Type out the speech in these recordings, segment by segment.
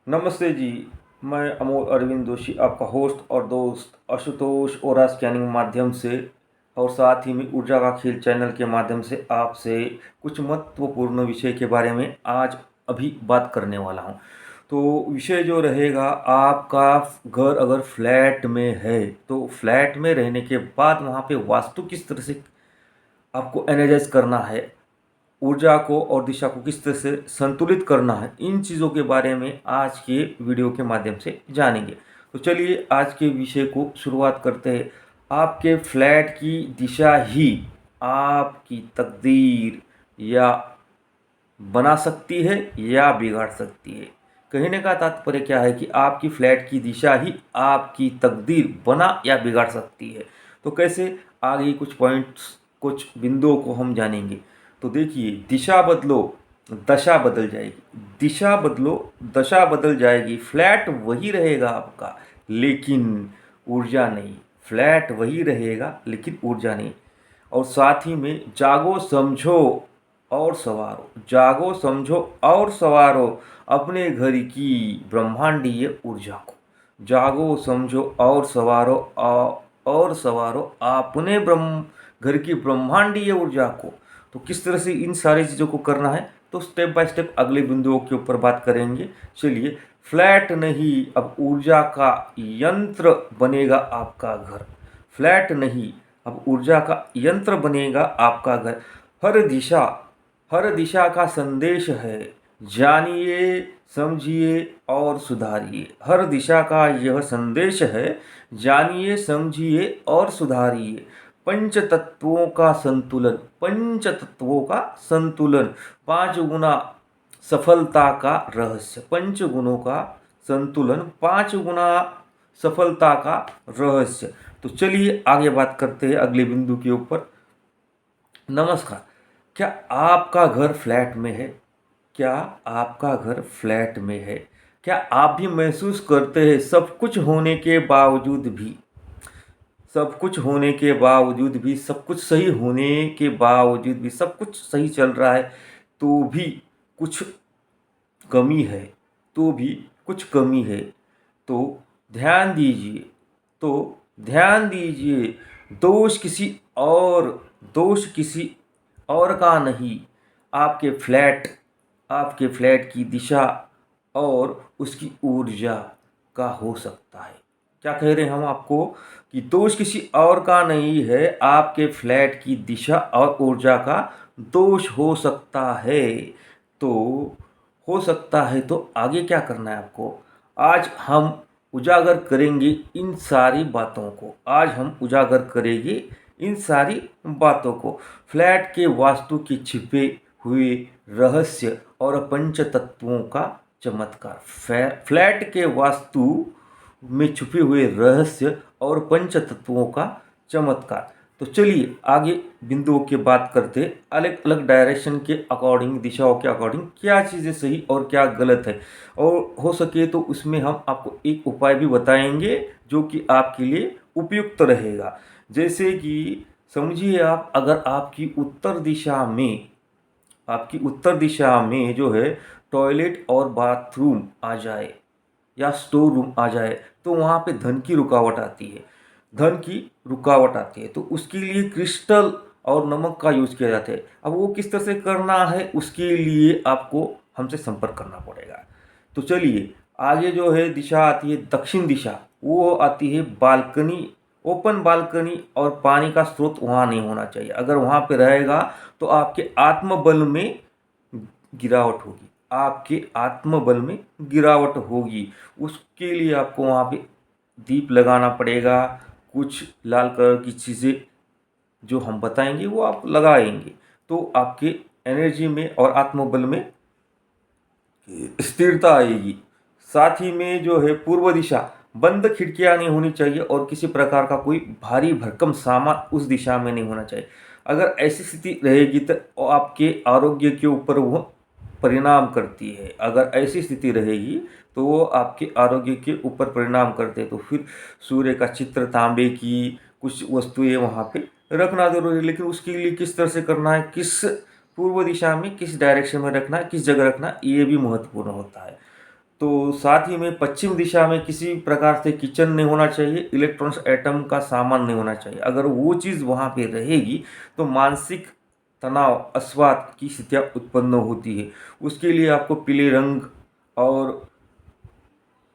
नमस्ते जी। मैं अमोल अरविंद जोशी, आपका होस्ट और दोस्त आशुतोष ओरा स्कैनिंग माध्यम से और साथ ही में ऊर्जा का खेल चैनल के माध्यम से आपसे कुछ महत्वपूर्ण विषय के बारे में आज अभी बात करने वाला हूं। तो विषय जो रहेगा, आपका घर अगर फ्लैट में है तो फ्लैट में रहने के बाद वहां पे वास्तु किस तरह से आपको एनर्जाइज करना है, ऊर्जा को और दिशा को किस तरह से संतुलित करना है, इन चीज़ों के बारे में आज के वीडियो के माध्यम से जानेंगे। तो चलिए आज के विषय को शुरुआत करते हैं। आपके फ्लैट की दिशा ही आपकी तकदीर या बना सकती है या बिगाड़ सकती है। कहने का तात्पर्य क्या है कि आपकी फ्लैट की दिशा ही आपकी तकदीर बना या बिगाड़ सकती है। तो कैसे, आगे कुछ पॉइंट्स, कुछ बिंदुओं को हम जानेंगे। तो देखिए, दिशा बदलो दशा बदल जाएगी, दिशा बदलो दशा बदल जाएगी। फ्लैट वही रहेगा आपका, लेकिन ऊर्जा नहीं। फ्लैट वही रहेगा लेकिन ऊर्जा नहीं। और साथ ही में जागो समझो और सवारो, जागो समझो और सवारो अपने घर की ब्रह्मांडीय ऊर्जा को। जागो समझो और सवारो और सवारो अपने घर की ब्रह्मांडीय ऊर्जा को। तो किस तरह से इन सारी चीज़ों को करना है, तो स्टेप बाय स्टेप अगले बिंदुओं के ऊपर बात करेंगे। चलिए, फ्लैट नहीं, अब ऊर्जा का यंत्र बनेगा आपका घर। फ्लैट नहीं, अब ऊर्जा का यंत्र बनेगा आपका घर। हर दिशा का संदेश है, जानिए समझिए और सुधारिए। हर दिशा का यह संदेश है, जानिए समझिए और सुधारिए। पंच तत्वों का संतुलन, पंच तत्वों का संतुलन, 5 गुना सफलता का रहस्य। पंच गुणों का संतुलन, 5 गुना सफलता का रहस्य। तो चलिए आगे बात करते हैं अगले बिंदु के ऊपर। नमस्कार। क्या आपका घर फ्लैट में है? क्या आपका घर फ्लैट में है? क्या आप भी महसूस करते हैं सब कुछ होने के बावजूद भी, सब कुछ होने के बावजूद भी, सब कुछ सही होने के बावजूद भी, सब कुछ सही चल रहा है तो भी कुछ कमी है, तो भी कुछ कमी है? तो ध्यान दीजिए, तो ध्यान दीजिए। दोष किसी और दोष किसी और का नहीं, आपके फ्लैट आपके फ्लैट की दिशा और उसकी ऊर्जा का हो सकता है। क्या कह रहे हैं हम आपको कि दोष किसी और का नहीं है, आपके फ्लैट की दिशा और ऊर्जा का दोष हो सकता है। तो हो सकता है, तो आगे क्या करना है आपको? आज हम उजागर करेंगे इन सारी बातों को, आज हम उजागर करेंगे इन सारी बातों को। फ्लैट के वास्तु के छिपे हुए रहस्य और पंच तत्वों का चमत्कार। फ्लैट के वास्तु में छुपे हुए रहस्य और पंच तत्वों का चमत्कार। तो चलिए आगे बिंदुओं की बात करते, अलग अलग डायरेक्शन के अकॉर्डिंग, दिशाओं के अकॉर्डिंग क्या चीज़ें सही और क्या गलत है। और हो सके तो उसमें हम आपको एक उपाय भी बताएंगे जो कि आपके लिए उपयुक्त रहेगा। जैसे कि समझिए, आप अगर आपकी उत्तर दिशा में जो है टॉयलेट और बाथरूम आ जाए या स्टोर रूम आ जाए, तो वहाँ पे धन की रुकावट आती है, धन की रुकावट आती है। तो उसके लिए क्रिस्टल और नमक का यूज़ किया जाता है। अब वो किस तरह से करना है, उसके लिए आपको हमसे संपर्क करना पड़ेगा। तो चलिए, आगे जो है दिशा आती है दक्षिण दिशा, वो आती है बालकनी, ओपन बालकनी, और पानी का स्रोत वहाँ नहीं होना चाहिए। अगर वहाँ पे रहेगा तो आपके आत्मबल में गिरावट होगी, आपके आत्मबल में गिरावट होगी। उसके लिए आपको वहाँ पे दीप लगाना पड़ेगा, कुछ लाल कलर की चीज़ें जो हम बताएंगे वो आप लगाएंगे, तो आपके एनर्जी में और आत्मबल में स्थिरता आएगी। साथ ही में जो है पूर्व दिशा, बंद खिड़कियां नहीं होनी चाहिए और किसी प्रकार का कोई भारी भरकम सामान उस दिशा में नहीं होना चाहिए। अगर ऐसी स्थिति रहेगी तो आपके आरोग्य के ऊपर वो परिणाम करती है। अगर ऐसी स्थिति रहेगी तो वो आपके आरोग्य के ऊपर परिणाम करते हैं। तो फिर सूर्य का चित्र, तांबे की कुछ वस्तुएं वहाँ पे रखना जरूरी है। लेकिन उसके लिए किस तरह से करना है, पूर्व दिशा में किस डायरेक्शन में रखना है, किस जगह रखना है, ये भी महत्वपूर्ण होता है। तो साथ ही में पश्चिम दिशा में किसी प्रकार से किचन नहीं होना चाहिए, इलेक्ट्रॉनिक्स आइटम का सामान नहीं होना चाहिए। अगर वो चीज़ वहाँ पे रहेगी तो मानसिक तनाव, अस्वाद की स्थितियाँ उत्पन्न होती है। उसके लिए आपको पीले रंग और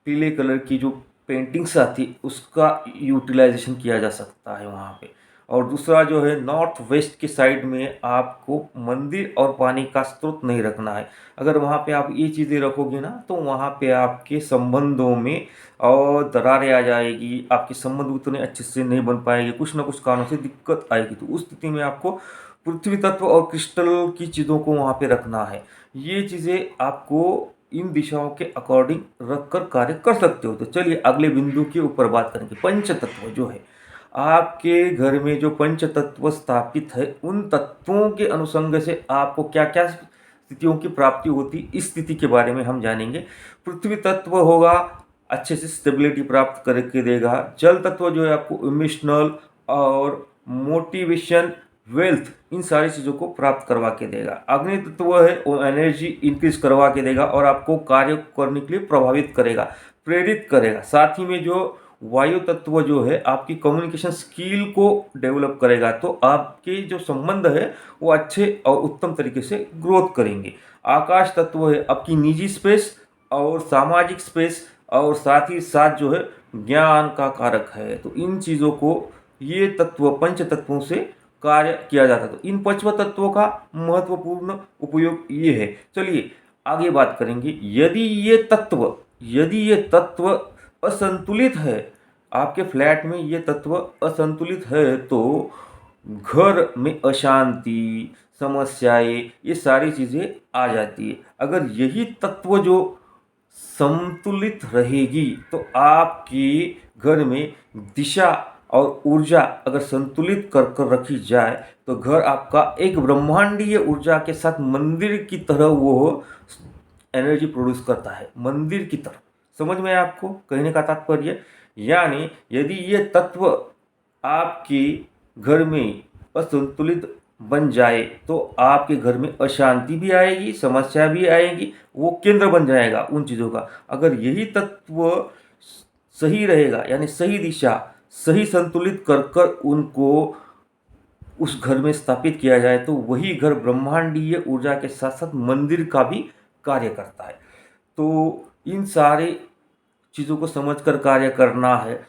पीले कलर की जो पेंटिंग्स आती है उसका यूटिलाइजेशन किया जा सकता है वहाँ पे। और दूसरा जो है, नॉर्थ वेस्ट की साइड में आपको मंदिर और पानी का स्रोत नहीं रखना है। अगर वहाँ पे आप ये चीज़ें रखोगे ना तो वहाँ पे आपके संबंधों में और दरारें आ जाएगी, आपके संबंध उतने अच्छे से नहीं बन पाएंगे, कुछ ना कुछ कारणों से दिक्कत आएगी। तो उस स्थिति में आपको पृथ्वी तत्व और क्रिस्टल की चीज़ों को वहाँ पे रखना है। ये चीज़ें आपको इन दिशाओं के अकॉर्डिंग रखकर कार्य कर सकते हो। तो चलिए अगले बिंदु के ऊपर बात करेंगे। पंच तत्व जो है, आपके घर में जो पंच तत्व स्थापित है, उन तत्वों के अनुसंग से आपको क्या क्या स्थितियों की प्राप्ति होती, इस स्थिति के बारे में हम जानेंगे। पृथ्वी तत्व होगा, अच्छे से स्टेबिलिटी प्राप्त करके देगा। जल तत्व जो है आपको इमोशनल और मोटिवेशन, वेल्थ, इन सारी चीज़ों को प्राप्त करवा के देगा। अग्नि तत्व है वो एनर्जी इंक्रीज करवा के देगा और आपको कार्य करने के लिए प्रभावित करेगा, प्रेरित करेगा। साथ ही में जो वायु तत्व जो है आपकी कम्युनिकेशन स्किल को डेवलप करेगा, तो आपके जो संबंध है वो अच्छे और उत्तम तरीके से ग्रोथ करेंगे। आकाश तत्व है आपकी निजी स्पेस और सामाजिक स्पेस, और साथ ही साथ जो है ज्ञान का कारक है। तो इन चीज़ों को, ये तत्व पंच तत्वों से कार्य किया जाता है। तो इन पंच तत्वों का महत्वपूर्ण उपयोग ये है। चलिए आगे बात करेंगे। यदि ये तत्व असंतुलित है, आपके फ्लैट में ये तत्व असंतुलित है, तो घर में अशांति, समस्याएं, ये सारी चीज़ें आ जाती है। अगर यही तत्व जो संतुलित रहेगी तो आपके घर में दिशा और ऊर्जा अगर संतुलित कर कर रखी जाए तो घर आपका एक ब्रह्मांडीय ऊर्जा के साथ मंदिर की तरह वो एनर्जी प्रोड्यूस करता है, मंदिर की तरह। समझ में आया आपको कहने का तात्पर्य? यानी यदि ये तत्व आपके घर में असंतुलित बन जाए तो आपके घर में अशांति भी आएगी, समस्या भी आएगी, वो केंद्र बन जाएगा उन चीज़ों का। अगर यही तत्व सही रहेगा, यानी सही दिशा, सही संतुलित कर कर उनको उस घर में स्थापित किया जाए, तो वही घर ब्रह्मांडीय ऊर्जा के साथ साथ मंदिर का भी कार्य करता है। तो इन सारे चीज़ों को समझकर कार्य करना है,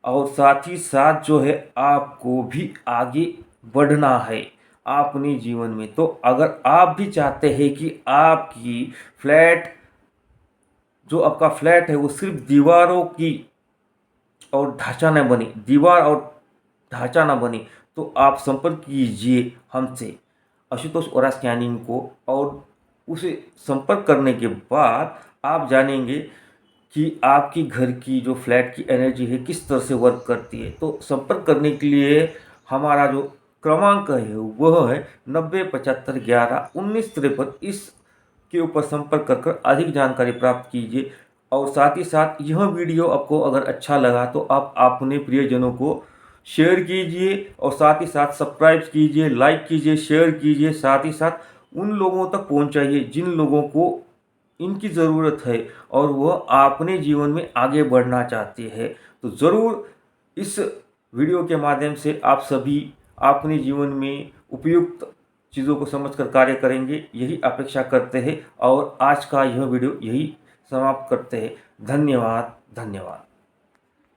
और साथ ही साथ जो है आपको भी आगे बढ़ना है अपने जीवन में। तो अगर आप भी चाहते हैं कि आपकी फ्लैट, जो आपका फ्लैट है वो सिर्फ दीवारों की और ढांचा न बने, दीवार और ढांचा न बने, तो आप संपर्क कीजिए हमसे, आशुतोष ओरा स्कैनिंग को। और उसे संपर्क करने के बाद आप जानेंगे कि आपकी घर की जो फ्लैट की एनर्जी है किस तरह से वर्क करती है। तो संपर्क करने के लिए हमारा जो क्रमांक है वह है 9075111953। इस के ऊपर संपर्क कर अधिक जानकारी प्राप्त कीजिए। और साथ ही साथ यह वीडियो आपको अगर अच्छा लगा तो आप अपने प्रियजनों को शेयर कीजिए, और साथ ही साथ सब्सक्राइब कीजिए, लाइक कीजिए, शेयर कीजिए। साथ ही साथ उन लोगों तक पहुंचाइए जिन लोगों को इनकी ज़रूरत है और वह अपने जीवन में आगे बढ़ना चाहते हैं। तो ज़रूर इस वीडियो के माध्यम से आप सभी अपने जीवन में उपयुक्त चीज़ों को समझकर कार्य करेंगे, यही अपेक्षा करते हैं। और आज का यह वीडियो यही समाप्त करते हैं। धन्यवाद, धन्यवाद।